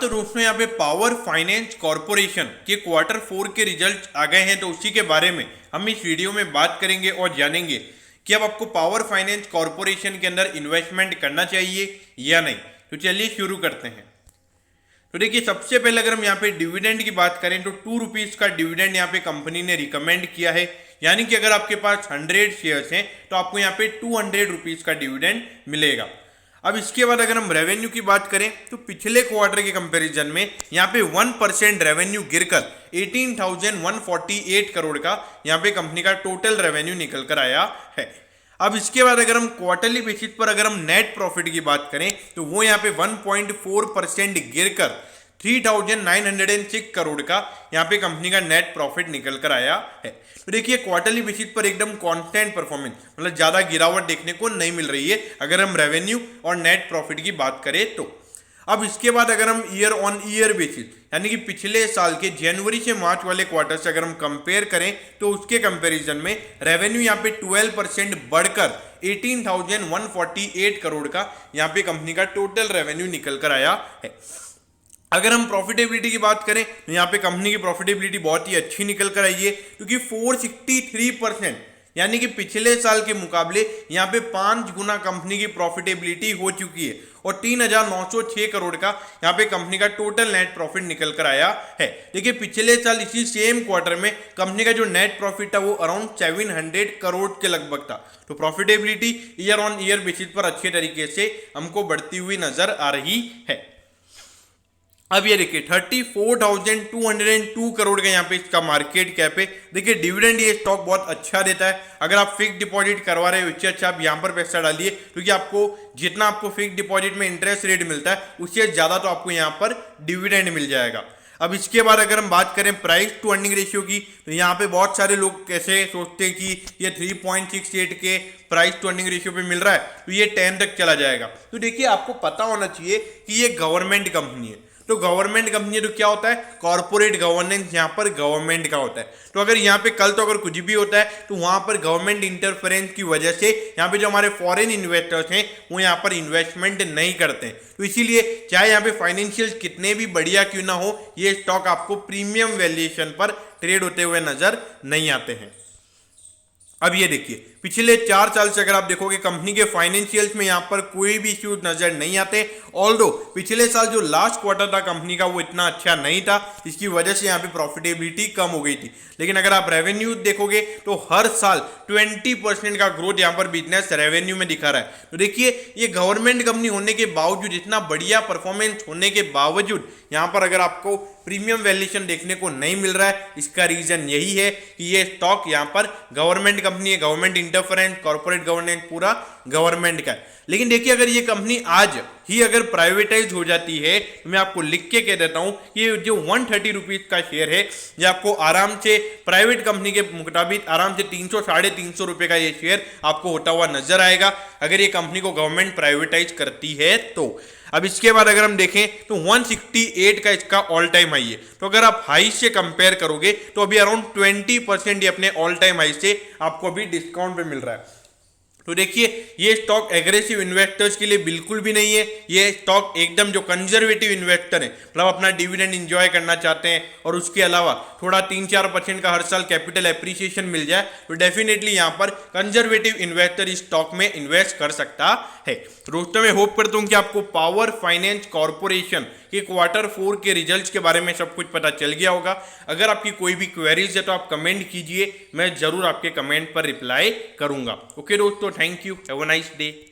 तो दोस्तों यहाँ पे पावर फाइनेंस कॉर्पोरेशन के Q4 के रिजल्ट आ गए हैं, तो उसी के बारे में हम इस वीडियो में बात करेंगे और जानेंगे कि अब आपको पावर फाइनेंस कॉर्पोरेशन के अंदर इन्वेस्टमेंट करना चाहिए या नहीं। तो चलिए शुरू करते हैं। तो देखिए, सबसे पहले अगर हम यहाँ पे डिविडेंड की बात करें तो 2 रुपीज़ का डिविडेंड यहाँ पे कंपनी ने रिकमेंड किया है, यानी कि अगर आपके पास 100 शेयर्स हैं तो आपको यहाँ पे 200 रुपीज़ का डिविडेंड मिलेगा। अब इसके बाद अगर हम रेवेन्यू की बात करें तो पिछले क्वार्टर के कंपैरिजन में यहाँ पे 1% रेवेन्यू गिरकर 18,148 करोड़ का यहाँ पे कंपनी का टोटल रेवेन्यू निकल कर आया है। अब इसके बाद अगर हम क्वार्टरली बेसिस पर अगर हम नेट प्रॉफिट की बात करें तो वो यहाँ पे 1.4% गिरकर 3,906 करोड़ का यहाँ पे कंपनी का नेट प्रॉफिट निकल कर आया है। तो देखिए, क्वार्टरली बेसिस पर एकदम कांस्टेंट परफॉर्मेंस, मतलब ज़्यादा गिरावट देखने को नहीं मिल रही है अगर हम रेवेन्यू और नेट प्रॉफिट की बात करें तो। अब इसके बाद अगर हम ईयर ऑन ईयर बेसिस, यानी कि पिछले साल के जनवरी से मार्च वाले क्वार्टर से अगर हम कंपेयर करें तो उसके कंपैरिजन में रेवेन्यू यहाँ पे 12% बढ़कर 18,148 करोड़ का यहाँ पे कंपनी का टोटल रेवेन्यू निकल कर आया है। अगर हम प्रॉफिटेबिलिटी की बात करें तो यहाँ पे कंपनी की प्रॉफिटेबिलिटी बहुत ही अच्छी निकल कर आई है, क्योंकि 463%, यानी कि पिछले साल के मुकाबले यहाँ पे 5 गुना कंपनी की प्रॉफिटेबिलिटी हो चुकी है और 3,906 करोड़ का यहाँ पे कंपनी का टोटल नेट प्रॉफिट निकल कर आया है। देखिए, पिछले साल इसी सेम क्वार्टर में कंपनी का जो नेट प्रॉफिट था वो अराउंड 700 करोड़ के लगभग था। तो profitability year on year basis पर अच्छे तरीके से हमको बढ़ती हुई नजर आ रही है। अब ये देखिए, 34,202 करोड़ का यहाँ पे इसका मार्केट कैप है। देखिए, डिविडेंड ये स्टॉक बहुत अच्छा देता है। अगर आप फिक्स डिपॉजिट करवा रहे हो इससे अच्छा आप यहाँ पर पैसा डालिए, क्योंकि आपको जितना आपको फिक्स डिपॉजिट में इंटरेस्ट रेट मिलता है उससे ज़्यादा तो आपको यहाँ पर डिविडेंड मिल जाएगा। अब इसके बाद अगर हम बात करें प्राइस टू अर्निंग रेशियो की, तो यहाँ पे बहुत सारे लोग कैसे सोचते हैं कि ये 3.68 के प्राइस टू अर्निंग रेशियो पे मिल रहा है तो ये 10 तक चला जाएगा। तो देखिए, आपको पता होना चाहिए कि ये गवर्नमेंट कंपनी है। तो गवर्नमेंट कंपनी तो क्या होता है, कॉर्पोरेट गवर्नेंस यहाँ पर गवर्नमेंट का होता है। तो अगर यहाँ पे कल तो अगर कुछ भी होता है तो वहाँ पर गवर्नमेंट इंटरफेरेंस की वजह से यहाँ पे जो हमारे फॉरेन इन्वेस्टर्स हैं वो यहाँ पर इन्वेस्टमेंट नहीं करते हैं। तो इसीलिए चाहे यहाँ पे फाइनेंशियल कितने भी बढ़िया क्यों ना हो, ये स्टॉक आपको प्रीमियम वैल्यूएशन पर ट्रेड होते हुए नजर नहीं आते हैं। अब ये देखिए, पिछले 4 साल से अगर आप देखोगे कंपनी के फाइनेंशियल्स में यहाँ पर कोई भी इश्यूज नजर नहीं आते। ऑल्दो पिछले साल जो लास्ट क्वार्टर था कंपनी का वो इतना अच्छा नहीं था, इसकी वजह से यहाँ पे प्रॉफिटेबिलिटी कम हो गई थी। लेकिन अगर आप रेवेन्यू देखोगे तो हर साल 20% का ग्रोथ यहाँ पर बिजनेस रेवेन्यू में दिखा रहा है। तो देखिए, ये गवर्नमेंट कंपनी होने के बावजूद, इतना बढ़िया परफॉर्मेंस होने के बावजूद यहाँ पर अगर आपको प्रीमियम वैल्यूएशन देखने को नहीं मिल रहा है, इसका रीजन यही है कि ये स्टॉक यहाँ पर गवर्नमेंट कंपनी है, गवर्नमेंट इंटरफेरेंस, कॉर्पोरेट गवर्नेंस पूरा गवर्नमेंट का है। लेकिन देखिए, अगर ये कंपनी आज ही अगर प्राइवेटाइज हो जाती है तो मैं आपको लिख के कह देता हूं कि ये जो 130 रुपीज का शेयर है ये आपको आराम से प्राइवेट कंपनी के मुताबिक आराम से 300 साढ़े 300 रुपए का ये शेयर आपको होता हुआ नजर आएगा अगर ये कंपनी को गवर्नमेंट प्राइवेटाइज करती है तो। अब इसके बाद अगर हम देखें तो 168 का इसका ऑल टाइम हाई है। तो अगर आप हाई से कंपेयर करोगे तो अभी अराउंड 20% ये अपने ऑल टाइम हाई से आपको अभी डिस्काउंट पे मिल रहा है। तो देखिए, ये स्टॉक एग्रेसिव इन्वेस्टर्स के लिए बिल्कुल भी नहीं है। ये स्टॉक एकदम जो कंजर्वेटिव इन्वेस्टर है, मतलब अपना डिविडेंड एंजॉय करना चाहते हैं और उसके अलावा थोड़ा 3-4% का हर साल कैपिटल एप्रिसिएशन मिल जाए तो डेफिनेटली यहाँ पर कंजर्वेटिव इन्वेस्टर इस स्टॉक में इन्वेस्ट कर सकता है। दोस्तों, मैं होप करता हूँ कि आपको पावर फाइनेंस कॉर्पोरेशन के Q4 के रिजल्ट्स के बारे में सब कुछ पता चल गया होगा। अगर आपकी कोई भी क्वेरीज है तो आप कमेंट कीजिए, मैं जरूर आपके कमेंट पर रिप्लाई करूंगा। ओके दोस्तों, thank you, have a nice day.